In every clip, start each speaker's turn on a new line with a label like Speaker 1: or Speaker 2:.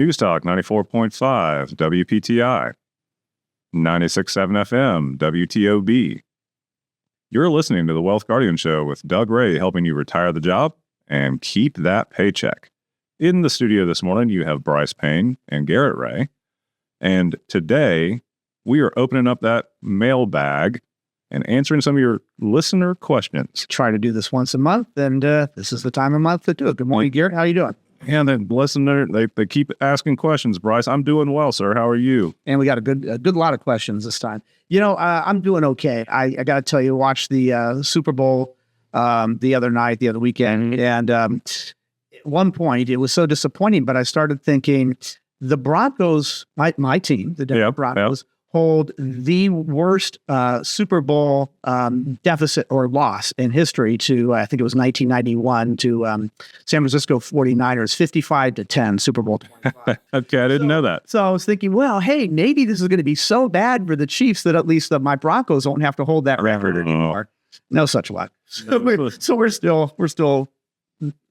Speaker 1: News Talk 94.5, WPTI, 96.7 FM, WTOB. You're listening to the Wealth Guardian Show with Doug Ray, helping you retire the job and keep that paycheck. In the studio this morning, you have Brice Payne and Garrett Ray. And today, we are opening up that mailbag and answering some of your listener questions.
Speaker 2: Try to do this once a month, and this is the time of month to do it. Good morning, Garrett. How are you doing?
Speaker 1: And the listener, they keep asking questions. Brice, I'm doing well, sir. How are you?
Speaker 2: And we got a good lot of questions this time. I'm doing okay. I got to tell you, watched the Super Bowl the other weekend, and at one point it was so disappointing. But I started thinking, the Broncos, my team, the Denver Broncos, hold the worst Super Bowl deficit or loss in history to, I think it was 1991, to San Francisco 49ers, 55-10, Super Bowl 25.
Speaker 1: Okay, I didn't know that.
Speaker 2: So I was thinking, well, hey, maybe this is going to be so bad for the Chiefs that at least my Broncos won't have to hold that record anymore. No such luck. So we're still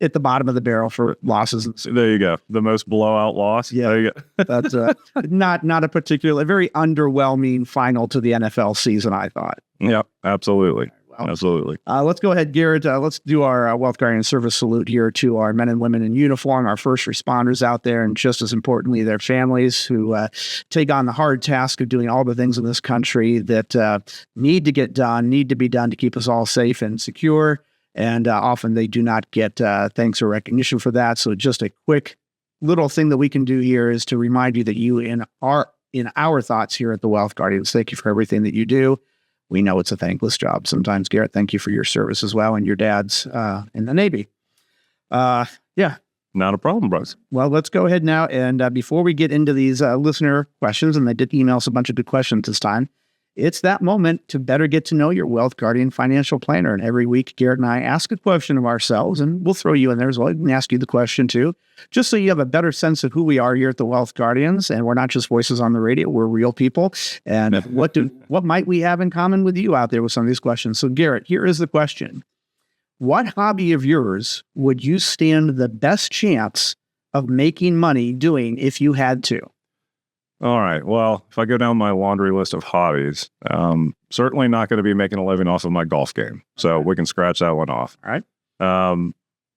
Speaker 2: at the bottom of the barrel for losses.
Speaker 1: There you go. The most blowout loss.
Speaker 2: Yeah,
Speaker 1: there you go.
Speaker 2: That's not a very underwhelming final to the NFL season, I thought.
Speaker 1: Yeah, absolutely.
Speaker 2: Well,
Speaker 1: absolutely.
Speaker 2: Let's go ahead, Garrett. Let's do our Wealth Guardian service salute here to our men and women in uniform, our first responders out there, and just as importantly, their families who take on the hard task of doing all the things in this country that need to be done to keep us all safe and secure. And often they do not get thanks or recognition for that. So just a quick little thing that we can do here is to remind you that you in our thoughts here at the Wealth Guardians. Thank you for everything that you do. We know it's a thankless job sometimes, Garrett. Thank you for your service as well, and your dad's in the Navy.
Speaker 1: Not a problem, Brice.
Speaker 2: Well, let's go ahead now. And before we get into these listener questions, and they did email us a bunch of good questions this time, it's that moment to better get to know your Wealth Guardian financial planner. And every week, Garrett and I ask a question of ourselves, and we'll throw you in there as well. We can ask you the question too, just so you have a better sense of who we are here at the Wealth Guardians. And we're not just voices on the radio, we're real people. And what might we have in common with you out there with some of these questions? So Garrett, here is the question. What hobby of yours would you stand the best chance of making money doing if you had to?
Speaker 1: All right. Well, if I go down my laundry list of hobbies, certainly not going to be making a living off of my golf game. So we can scratch that one off.
Speaker 2: All right.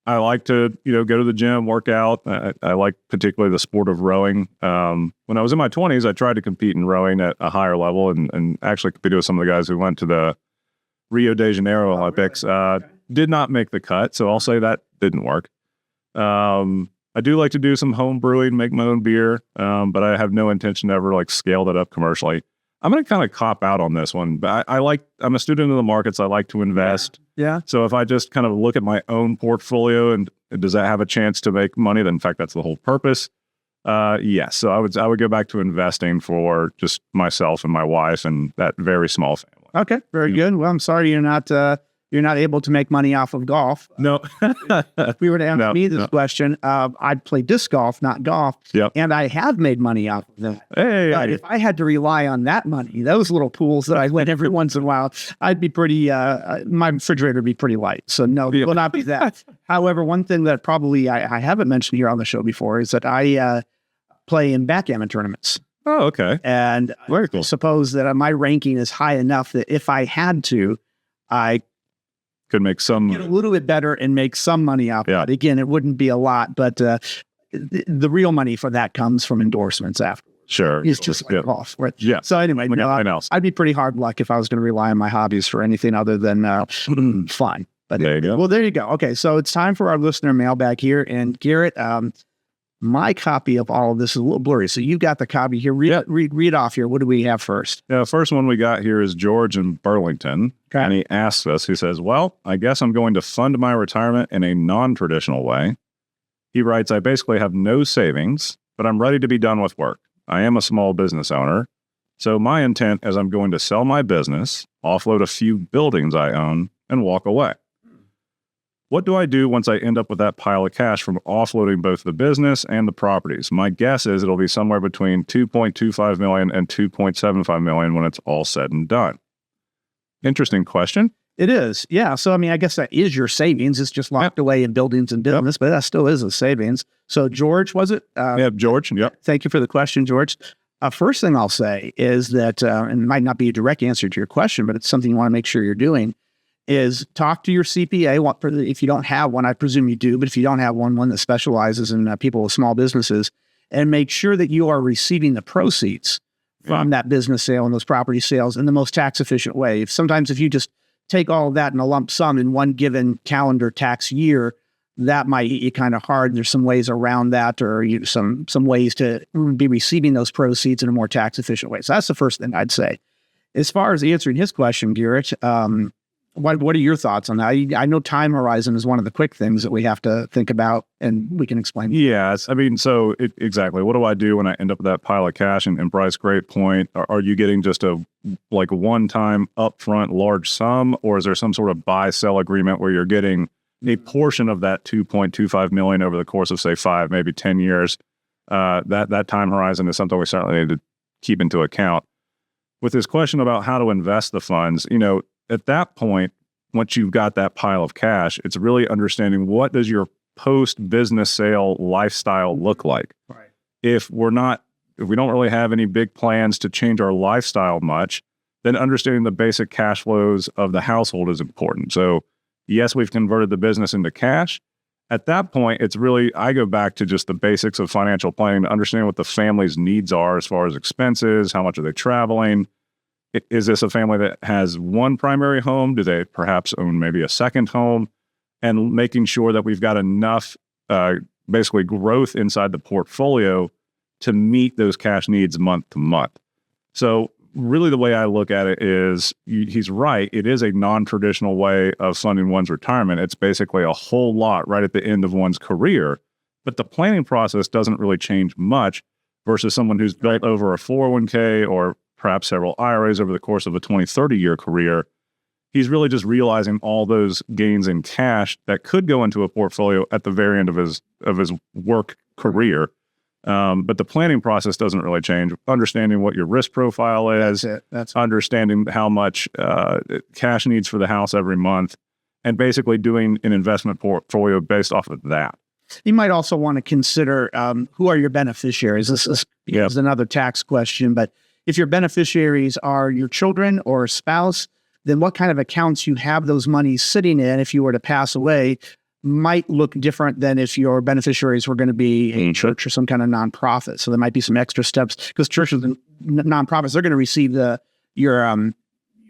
Speaker 1: I like to, go to the gym, work out. I like particularly the sport of rowing. When I was in my 20s, I tried to compete in rowing at a higher level and actually competed with some of the guys who went to the Rio de Janeiro Olympics.
Speaker 2: Really?
Speaker 1: Did not make the cut. So I'll say that didn't work. I do like to do some home brewing, make my own beer, but I have no intention to ever scale that up commercially. I'm going to kind of cop out on this one, but I'm a student of the markets. I like to invest.
Speaker 2: Yeah.
Speaker 1: So if I just kind of look at my own portfolio and does that have a chance to make money, then in fact, that's the whole purpose. Yes. So I would go back to investing for just myself and my wife and that very small family.
Speaker 2: Okay. Very good. Well, I'm sorry you're not able to make money off of golf.
Speaker 1: No.
Speaker 2: If we were to ask me this question, I'd play disc golf, not golf.
Speaker 1: Yep.
Speaker 2: And I have made money off of them.
Speaker 1: Hey.
Speaker 2: But if I had to rely on that money, those little pools that I went every once in a while, I'd be pretty, my refrigerator would be pretty light. So no, it will not be that. However, one thing that probably I haven't mentioned here on the show before is that I play in backgammon tournaments.
Speaker 1: Oh, okay.
Speaker 2: And
Speaker 1: very cool.
Speaker 2: I suppose that my ranking is high enough that if I had to, I
Speaker 1: could make some
Speaker 2: get a little bit better and make some money off of it. Again, it wouldn't be a lot, but the real money for that comes from endorsements afterwards.
Speaker 1: Sure.
Speaker 2: It's just like golf. Right?
Speaker 1: Yeah.
Speaker 2: So anyway, I'd be pretty hard luck if I was going to rely on my hobbies for anything other than fun. But
Speaker 1: there you go.
Speaker 2: Well, there you go. Okay, so it's time for our listener mailbag here. And Garrett, my copy of all of this is a little blurry. So you've got the copy here. Read off here. What do we have first?
Speaker 1: Yeah, first one we got here is George in Burlington. Okay. And he asks us, he says, well, I guess I'm going to fund my retirement in a non-traditional way. He writes, I basically have no savings, but I'm ready to be done with work. I am a small business owner. So my intent is I'm going to sell my business, offload a few buildings I own, and walk away. What do I do once I end up with that pile of cash from offloading both the business and the properties? My guess is it'll be somewhere between $2.25 million and $2.75 million when it's all said and done. Interesting question.
Speaker 2: It is. Yeah. So, I mean, I guess that is your savings. It's just locked away in buildings and business, but that still is a savings. So, George, was it?
Speaker 1: George. Yep.
Speaker 2: Thank you for the question, George. First thing I'll say is that, and it might not be a direct answer to your question, but it's something you want to make sure you're doing, is talk to your CPA. If you don't have one, I presume you do, but if you don't have one that specializes in people with small businesses, and make sure that you are receiving the proceeds from that business sale and those property sales in the most tax efficient way. Sometimes if you just take all of that in a lump sum in one given calendar tax year, that might hit you kind of hard. There's some ways around that, or some ways to be receiving those proceeds in a more tax efficient way. So that's the first thing I'd say. As far as answering his question, Garrett, what are your thoughts on that? I know time horizon is one of the quick things that we have to think about, and we can explain.
Speaker 1: Yes. I mean, exactly. What do I do when I end up with that pile of cash? And Brice, great point. Are you getting just a one-time upfront large sum, or is there some sort of buy-sell agreement where you're getting a portion of that $2.25 million over the course of, say, 5, maybe 10 years? That time horizon is something we certainly need to keep into account. With this question about how to invest the funds, at that point, once you've got that pile of cash, it's really understanding what does your post-business sale lifestyle look like.
Speaker 2: Right.
Speaker 1: If we don't really have any big plans to change our lifestyle much, then understanding the basic cash flows of the household is important. So yes, we've converted the business into cash. At that point, it's really, I go back to just the basics of financial planning to understand what the family's needs are as far as expenses, how much are they traveling. Is this a family that has one primary home? Do they perhaps own maybe a second home? And making sure that we've got enough basically growth inside the portfolio to meet those cash needs month to month. So really the way I look at it is, he's right, it is a non-traditional way of funding one's retirement. It's basically a whole lot right at the end of one's career. But the planning process doesn't really change much versus someone who's built over a 401k or perhaps several IRAs over the course of a 20, 30-year career. He's really just realizing all those gains in cash that could go into a portfolio at the very end of his work career. But the planning process doesn't really change. Understanding what your risk profile is,
Speaker 2: That's
Speaker 1: understanding how much cash needs for the house every month, and basically doing an investment portfolio based off of that.
Speaker 2: You might also want to consider who are your beneficiaries. This is another tax question, but if your beneficiaries are your children or a spouse, then what kind of accounts you have those monies sitting in if you were to pass away might look different than if your beneficiaries were going to be a church or some kind of nonprofit. So there might be some extra steps, because churches and nonprofits, they're going to receive your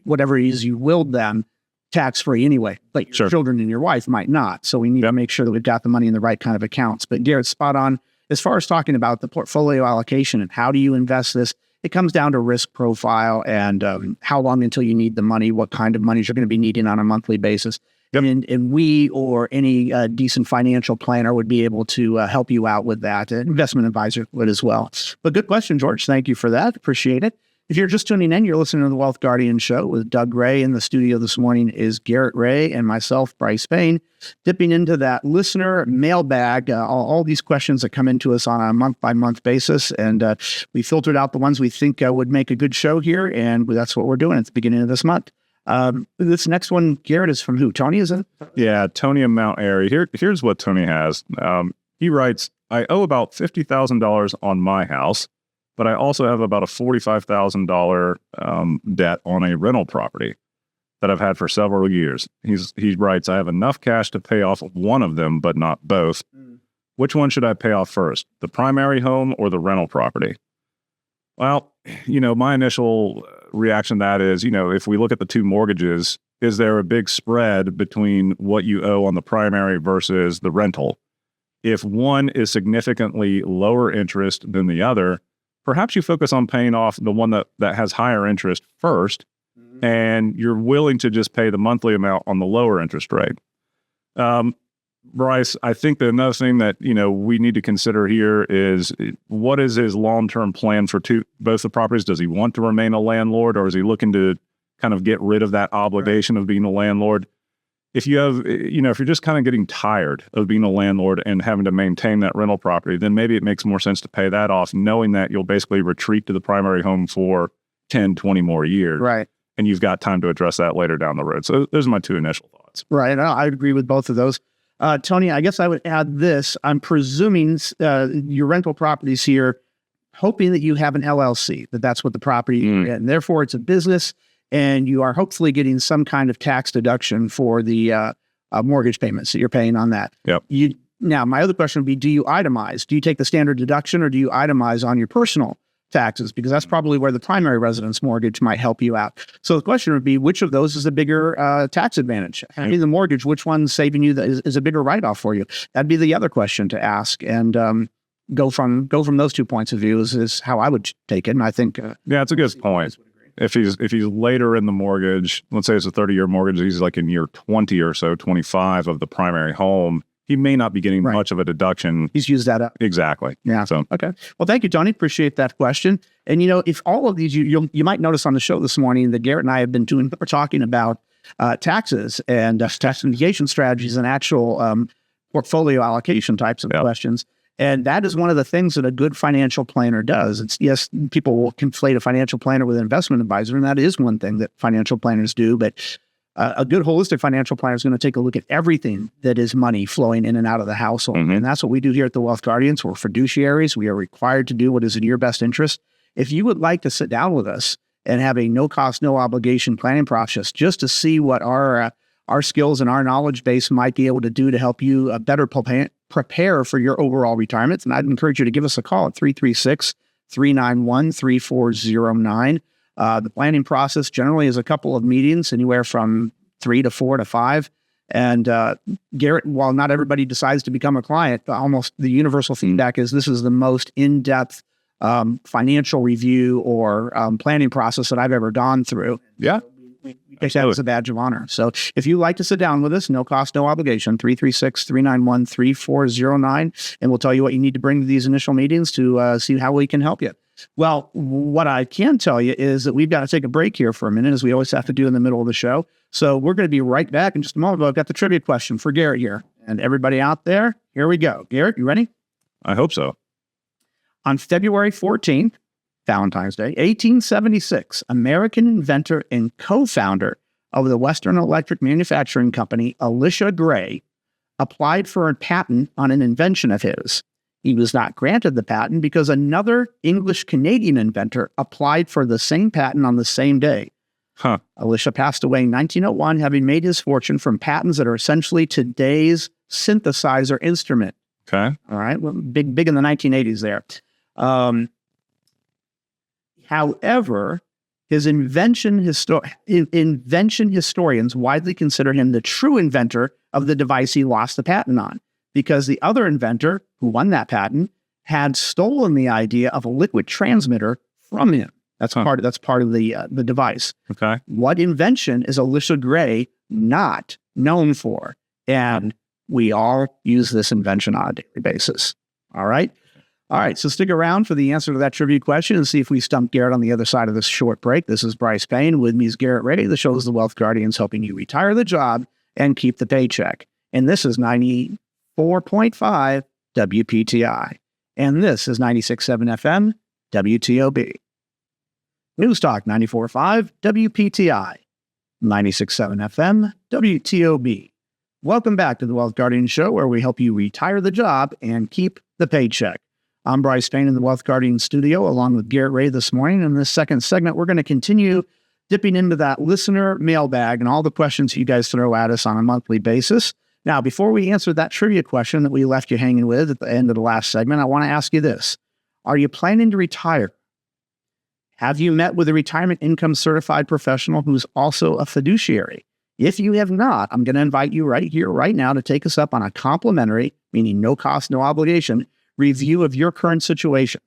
Speaker 2: whatever it is you willed them tax-free anyway, but your children and your wife might not. So we need to make sure that we've got the money in the right kind of accounts. But Garrett's spot on. As far as talking about the portfolio allocation and how do you invest this, it comes down to risk profile and how long until you need the money, what kind of money you're going to be needing on a monthly basis. Yep. And we or any decent financial planner would be able to help you out with that. An investment advisor would as well. But good question, George. Thank you for that. Appreciate it. If you're just tuning in, you're listening to the Wealth Guardian Show with Doug Ray. In the studio this morning is Garrett Ray and myself, Brice Payne, dipping into that listener mailbag, all these questions that come into us on a month-by-month basis. And we filtered out the ones we think would make a good show here, and that's what we're doing at the beginning of this month. This next one, Garrett, is from who? Tony, is it?
Speaker 1: Yeah, Tony in Mount Airy. Here's what Tony has. He writes, I owe about $50,000 on my house, but I also have about a $45,000 debt on a rental property that I've had for several years. He writes, I have enough cash to pay off one of them, but not both. Which one should I pay off first, the primary home or the rental property? Well, my initial reaction to that is, if we look at the two mortgages, is there a big spread between what you owe on the primary versus the rental? If one is significantly lower interest than the other, perhaps you focus on paying off the one that has higher interest first, and you're willing to just pay the monthly amount on the lower interest rate. Brice, I think that another thing that, we need to consider here is, what is his long-term plan for both the properties? Does he want to remain a landlord, or is he looking to kind of get rid of that obligation of being a landlord? If you have, if you're just kind of getting tired of being a landlord and having to maintain that rental property, then maybe it makes more sense to pay that off, knowing that you'll basically retreat to the primary home for 10, 20 more years.
Speaker 2: Right.
Speaker 1: and you've got time to address that later down the road. So those are my two initial thoughts.
Speaker 2: Right. I agree with both of those. Tony, I guess I would add this. I'm presuming your rental properties here, hoping that you have an LLC, that's what the property is, and therefore it's a business, and you are hopefully getting some kind of tax deduction for the mortgage payments that you're paying on that.
Speaker 1: Yep.
Speaker 2: Now, my other question would be, do you itemize? Do you take the standard deduction, or do you itemize on your personal taxes? Because that's probably where the primary residence mortgage might help you out. So the question would be, which of those is a bigger tax advantage? I mean, the mortgage, which one's saving you is a bigger write-off for you? That'd be the other question to ask. And go from those 2 points of view is how I would take it. And I think
Speaker 1: it's a good point. If he's later in the mortgage, let's say it's a 30-year mortgage, he's like in year 20 or so, 25 of the primary home, he may not be getting much of a deduction.
Speaker 2: He's used that up.
Speaker 1: Exactly.
Speaker 2: Yeah.
Speaker 1: So
Speaker 2: okay. Well, thank you, Tony. Appreciate that question. And if all of these, you might notice on the show this morning that Garrett and I have been we're talking about taxes and tax mitigation strategies and actual portfolio allocation types of questions. And that is one of the things that a good financial planner does. It's, yes, people will conflate a financial planner with an investment advisor, and that is one thing that financial planners do. But a good holistic financial planner is going to take a look at everything that is money flowing in and out of the household. And that's what we do here at the Wealth Guardians. We're fiduciaries. We are required to do what is in your best interest. If you would like to sit down with us and have a no-cost, no-obligation planning process just to see what our skills and our knowledge base might be able to do to help you better prepare for your overall retirement, and I'd encourage you to give us a call at 336-391-3409. The planning process generally is a couple of meetings, anywhere from 3 to 4 to 5. And Garrett, while not everybody decides to become a client, almost the universal feedback is this is the most in-depth financial review or planning process that I've ever gone through.
Speaker 1: Yeah.
Speaker 2: We take that as a badge of honor. So if you'd like to sit down with us, no cost, no obligation, 336-391-3409, and we'll tell you what you need to bring to these initial meetings to see how we can help you. Well, what I can tell you is that we've got to take a break here for a minute, as we always have to do in the middle of the show. So we're going to be right back in just a moment. I've got the trivia question for Garrett here. And everybody out there, here we go. Garrett, you ready?
Speaker 1: I hope so.
Speaker 2: On February 14th, Valentine's Day, 1876, American inventor and co-founder of the Western Electric Manufacturing Company, Elisha Gray, applied for a patent on an invention of his. He was not granted the patent because another English-Canadian inventor applied for the same patent on the same day. Elisha passed away in 1901, having made his fortune from patents that are essentially today's synthesizer instrument.
Speaker 1: Okay.
Speaker 2: All right. Well, big in the 1980s there. However, his invention historians widely consider him the true inventor of the device he lost the patent on, because the other inventor who won that patent had stolen the idea of a liquid transmitter from him. That's part of the device.
Speaker 1: Okay. What
Speaker 2: invention is Elisha Gray not known for? And we all use this invention on a daily basis. All right. All right, so stick around for the answer to that trivia question and see if we stump Garrett on the other side of this short break. This is Brice Payne. With me is Garrett Ray. The show is The Wealth Guardians, helping you retire the job and keep the paycheck. And this is 94.5 WPTI. And this is 96.7 FM WTOB. News Talk 94.5 WPTI. 96.7 FM WTOB. Welcome back to The Wealth Guardians Show, where we help you retire the job and keep the paycheck. I'm Brice Payne in the Wealth Guardians studio, along with Garrett Ray this morning. In this second segment, we're going to continue dipping into that listener mailbag and all the questions you guys throw at us on a monthly basis. Now, before we answer that trivia question that we left you hanging with at the end of the last segment, I want to ask you this. Are you planning to retire? Have you met with a retirement income certified professional who's also a fiduciary? If you have not, I'm going to invite you right here, right now, to take us up on a complimentary, meaning no cost, no obligation, review of your current situation.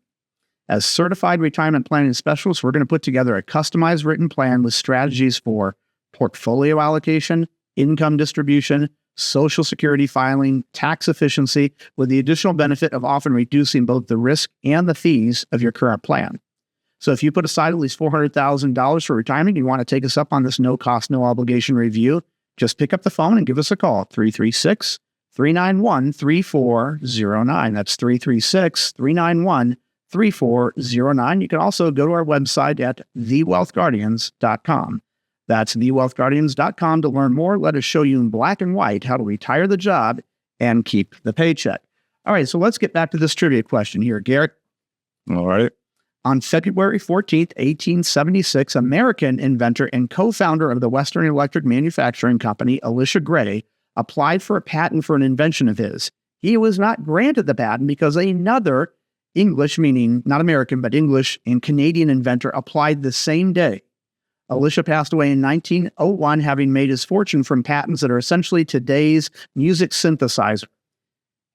Speaker 2: As certified retirement planning specialists, we're going to put together a customized written plan with strategies for portfolio allocation, income distribution, Social Security filing, tax efficiency, with the additional benefit of often reducing both the risk and the fees of your current plan. So if you put aside at least $400,000 for retirement, you want to take us up on this no cost, no obligation review, just pick up the phone and give us a call at 336-391-3409. That's 336-391-3409. You can also go to our website at thewealthguardians.com. That's thewealthguardians.com to learn more. Let us show you in black and white how to retire the job and keep the paycheck. All right, so let's get back to this trivia question here, Garrett.
Speaker 1: All right.
Speaker 2: On February 14th, 1876, American inventor and co-founder of the Western Electric Manufacturing Company, Elisha Gray, applied for a patent for an invention of his. He was not granted the patent because another English, meaning not American, but English and Canadian inventor applied the same day. Elisha passed away in 1901, having made his fortune from patents that are essentially today's music synthesizer.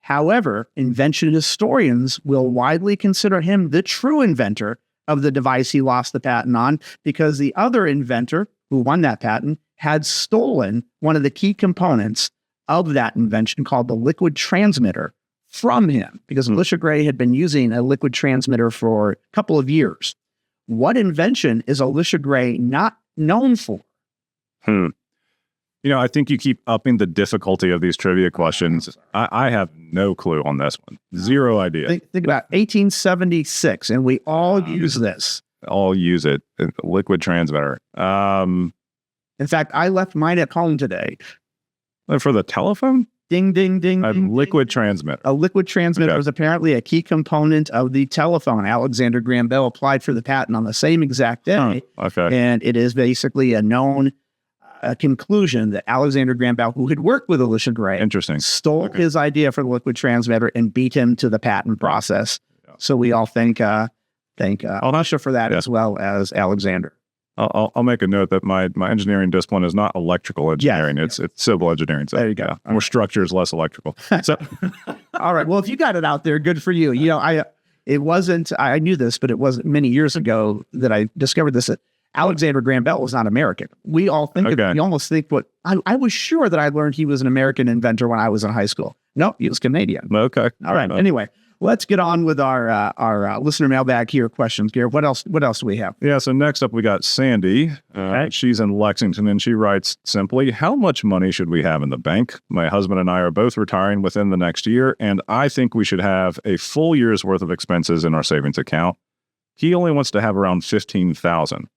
Speaker 2: However, invention historians will widely consider him the true inventor of the device he lost the patent on, because the other inventor who won that patent had stolen one of the key components of that invention, called the liquid transmitter, from him, because Elisha Gray had been using a liquid transmitter for a couple of years. What invention is Elisha Gray not known for?
Speaker 1: I think you keep upping the difficulty of these trivia questions. I have no clue on this one. Zero idea.
Speaker 2: Think about 1876, and we all use this.
Speaker 1: All use it. Liquid transmitter.
Speaker 2: In fact, I left mine at home today.
Speaker 1: For the telephone?
Speaker 2: Ding, ding, ding.
Speaker 1: A
Speaker 2: ding,
Speaker 1: liquid
Speaker 2: ding.
Speaker 1: transmitter.
Speaker 2: A liquid transmitter was apparently a key component of the telephone. Alexander Graham Bell applied for the patent on the same exact day.
Speaker 1: Okay.
Speaker 2: And it is basically a known conclusion that Alexander Graham Bell, who had worked with Elisha Gray, stole his idea for the liquid transmitter and beat him to the patent process. Yeah. So we all thank Elisha for that, as well as Alexander.
Speaker 1: I'll make a note that my engineering discipline is not electrical engineering.
Speaker 2: Yes.
Speaker 1: It's civil engineering. So
Speaker 2: there you go.
Speaker 1: More structures, less electrical. So,
Speaker 2: all right. Well, if you got it out there, good for you. I knew this, but it wasn't many years ago that I discovered this. That Alexander Graham Bell was not American. We all think we almost think I was sure that I learned he was an American inventor when I was in high school. No, he was Canadian.
Speaker 1: Okay.
Speaker 2: All right. Anyway, let's get on with our listener mailbag here questions. Garrett, what else do we have?
Speaker 1: Yeah, so next up we got Sandy. She's in Lexington, and she writes simply, how much money should we have in the bank? My husband and I are both retiring within the next year, and I think we should have a full year's worth of expenses in our savings account. He only wants to have around $15,000.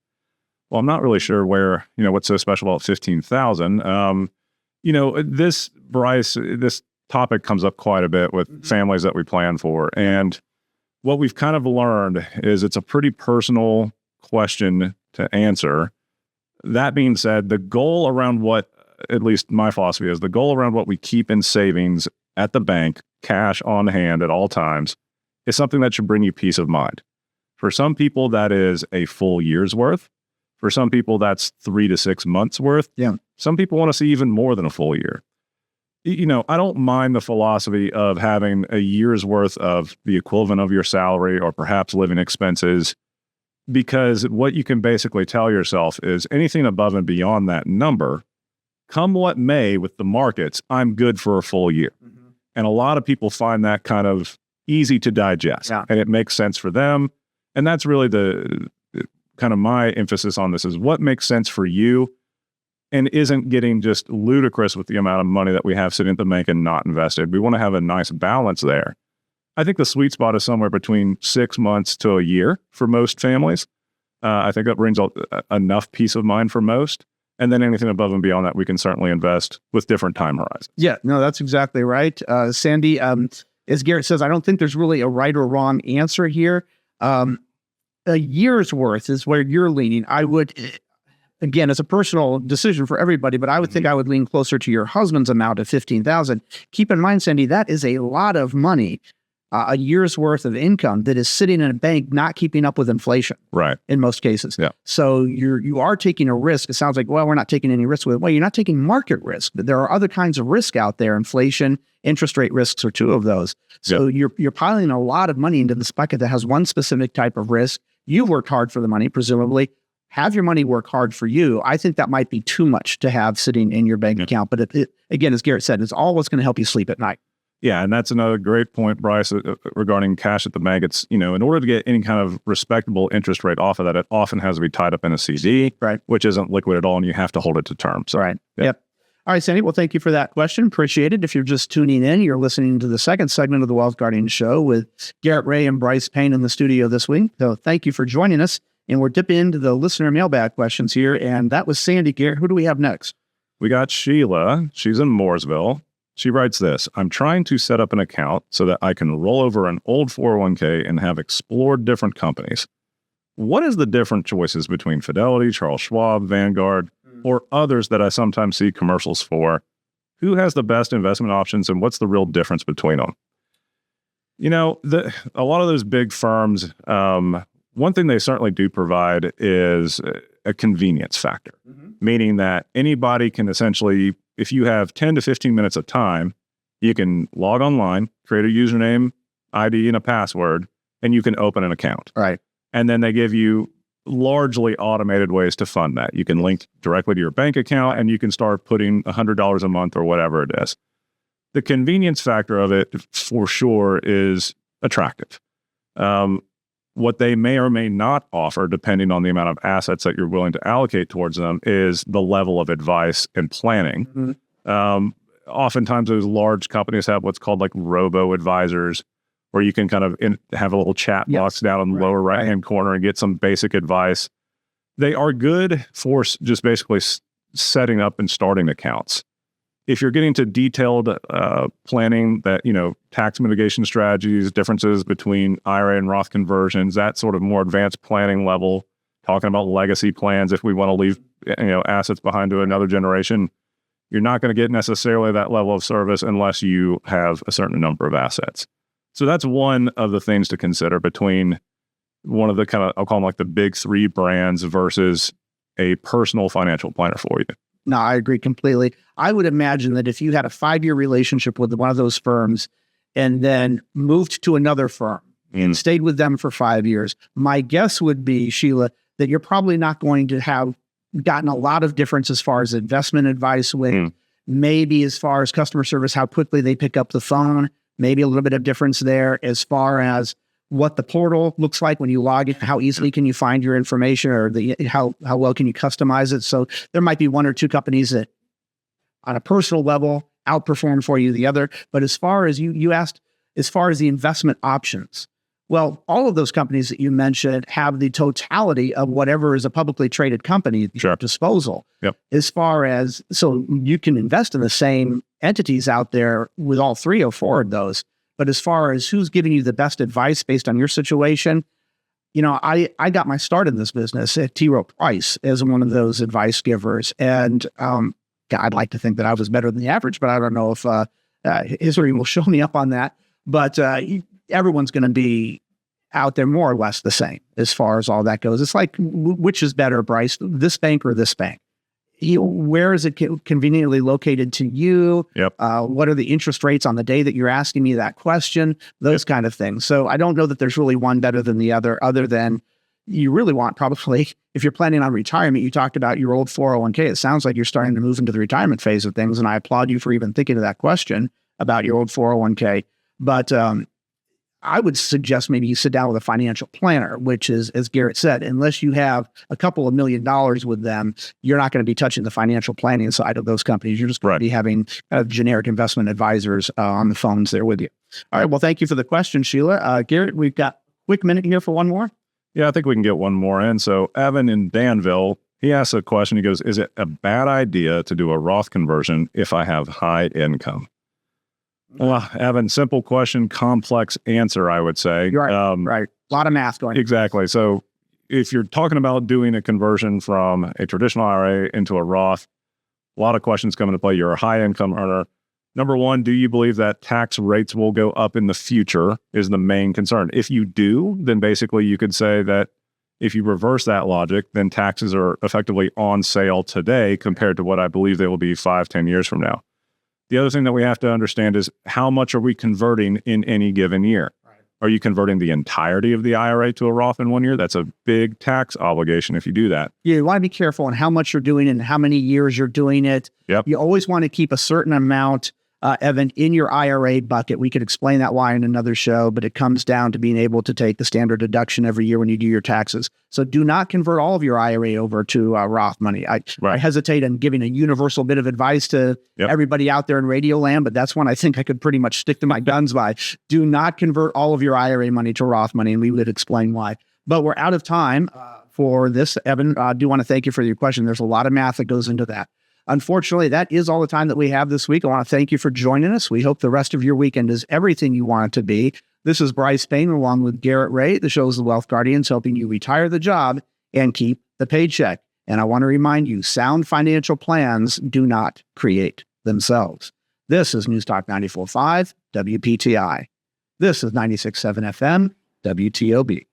Speaker 1: Well, I'm not really sure what's so special about $15,000. This, Brice, this topic comes up quite a bit with families that we plan for. And what we've kind of learned is it's a pretty personal question to answer. That being said, the goal around what, at least my philosophy is, the goal around what we keep in savings at the bank, cash on hand at all times, is something that should bring you peace of mind. For some people, that is a full year's worth. For some people, that's 3 to 6 months worth.
Speaker 2: Yeah.
Speaker 1: Some people want to see even more than a full year. I don't mind the philosophy of having a year's worth of the equivalent of your salary or perhaps living expenses, because what you can basically tell yourself is anything above and beyond that number, come what may with the markets, I'm good for a full year. Mm-hmm. And a lot of people find that kind of easy to digest, and it makes sense for them. And that's really the kind of my emphasis on this, is what makes sense for you and isn't getting just ludicrous with the amount of money that we have sitting at the bank and not invested. We want to have a nice balance there. I think the sweet spot is somewhere between 6 months to a year for most families. I think that brings enough peace of mind for most. And then anything above and beyond that, we can certainly invest with different time horizons.
Speaker 2: Yeah, no, that's exactly right. Sandy, as Garrett says, I don't think there's really a right or wrong answer here. A year's worth is where you're leaning. I would, again, it's a personal decision for everybody, but I would think I would lean closer to your husband's amount of $15,000. Keep in mind, Sandy, that is a lot of money, a year's worth of income that is sitting in a bank, not keeping up with inflation.
Speaker 1: Right.
Speaker 2: In most cases.
Speaker 1: Yeah.
Speaker 2: So you are taking a risk. It sounds like, well, we're not taking any risk with it. Well, you're not taking market risk, but there are other kinds of risk out there. Inflation, interest rate risks are two of those. So you're piling a lot of money into this bucket that has one specific type of risk. You've worked hard for the money, presumably. Have your money work hard for you. I think that might be too much to have sitting in your bank account. But it, again, as Garrett said, it's all what's going to help you sleep at night.
Speaker 1: Yeah, and that's another great point, Brice, regarding cash at the bank. It's, in order to get any kind of respectable interest rate off of that, it often has to be tied up in a CD,
Speaker 2: right,
Speaker 1: which isn't liquid at all, and you have to hold it to term. So,
Speaker 2: right. Yep. All right, Sandy. Well, thank you for that question. Appreciate it. If you're just tuning in, you're listening to the second segment of the Wealth Guardian Show with Garrett Ray and Brice Payne in the studio this week. So thank you for joining us. And we're dipping into the listener mailbag questions here. And that was Sandy. Garrett, who do we have next?
Speaker 1: We got Sheila. She's in Mooresville. She writes this: I'm trying to set up an account so that I can roll over an old 401k and have explored different companies. What is the different choices between Fidelity, Charles Schwab, Vanguard, or others that I sometimes see commercials for? Who has the best investment options, and what's the real difference between them? You know, a lot of those big firms, one thing they certainly do provide is a convenience factor, meaning that anybody can essentially, if you have 10 to 15 minutes of time, you can log online, create a username, ID, and a password, and you can open an account.
Speaker 2: Right.
Speaker 1: And then they give you largely automated ways to fund that. You can link directly to your bank account, and you can start putting $100 a month or whatever it is. The convenience factor of it, for sure, is attractive. What they may or may not offer, depending on the amount of assets that you're willing to allocate towards them, is the level of advice and planning. Oftentimes, those large companies have what's called like robo-advisors, where you can kind of have a little chat box down in the lower right-hand corner and get some basic advice. They are good for just basically setting up and starting accounts. If you're getting to detailed planning, that, you know, tax mitigation strategies, differences between IRA and Roth conversions, that sort of more advanced planning level, talking about legacy plans, if we want to leave, you know, assets behind to another generation, you're not going to get necessarily that level of service unless you have a certain number of assets. So that's one of the things to consider between one of the kind of, I'll call them like the big three brands versus a personal financial planner for you.
Speaker 2: No, I agree completely. I would imagine that if you had a 5-year relationship with one of those firms and then moved to another firm and stayed with them for 5 years, my guess would be, Sheila, that you're probably not going to have gotten a lot of difference as far as investment advice with, maybe as far as customer service, how quickly they pick up the phone. Maybe a little bit of difference there as far as what the portal looks like when you log in, how easily can you find your information, or how well can you customize it. So there might be one or two companies that on a personal level outperform for you the other. But as far as you asked, as far as the investment options, well, all of those companies that you mentioned have the totality of whatever is a publicly traded company at your disposal. As far as, so you can invest in the same entities out there with all 3 or 4 of those. But as far as who's giving you the best advice based on your situation, you know, I got my start in this business at T. Rowe Price as one of those advice givers. And I'd like to think that I was better than the average, but I don't know if history will show me up on that. But everyone's going to be out there more or less the same as far as all that goes. It's like, which is better, Brice, this bank or this bank? Where is it conveniently located to you? What are the interest rates on the day that you're asking me that question? Those kind of things. So I don't know that there's really one better than the other than you really want, probably, if you're planning on retirement. You talked about your old 401k. It sounds like you're starting to move into the retirement phase of things. And I applaud you for even thinking of that question about your old 401k. But I would suggest maybe you sit down with a financial planner, which is, as Garrett said, unless you have a couple of $1 million with them, you're not going to be touching the financial planning side of those companies. You're just going to be having generic investment advisors on the phones there with you. All right. Well, thank you for the question, Sheila. Garrett, we've got a quick minute here for one more.
Speaker 1: Yeah, I think we can get one more in. So Evan in Danville, he asks a question. He goes, is it a bad idea to do a Roth conversion if I have high income? Well, Evan, simple question, complex answer, I would say.
Speaker 2: You're right. Right. A lot of math going on.
Speaker 1: Exactly. So if you're talking about doing a conversion from a traditional IRA into a Roth, a lot of questions come into play. You're a high income earner. Number one, do you believe that tax rates will go up in the future is the main concern. If you do, then basically you could say that if you reverse that logic, then taxes are effectively on sale today compared to what I believe they will be 5-10 years from now. The other thing that we have to understand is how much are we converting in any given year? Are you converting the entirety of the IRA to a Roth in 1 year? That's a big tax obligation if you do that.
Speaker 2: Yeah, you want to be careful on how much you're doing and how many years you're doing it. You always want to keep a certain amount, Evan, in your IRA bucket. We could explain that why in another show, but it comes down to being able to take the standard deduction every year when you do your taxes. So do not convert all of your IRA over to Roth money. I hesitate on giving a universal bit of advice to everybody out there in radio land, but that's one I think I could pretty much stick to my guns by. Do not convert all of your IRA money to Roth money, and we would explain why. But we're out of time for this, Evan. I do want to thank you for your question. There's a lot of math that goes into that. Unfortunately, that is all the time that we have this week. I want to thank you for joining us. We hope the rest of your weekend is everything you want it to be. This is Brice Payne along with Garrett Ray. The show is The Wealth Guardians, helping you retire the job and keep the paycheck. And I want to remind you, sound financial plans do not create themselves. This is News Talk 94.5 WPTI. This is 96.7 FM WTOB.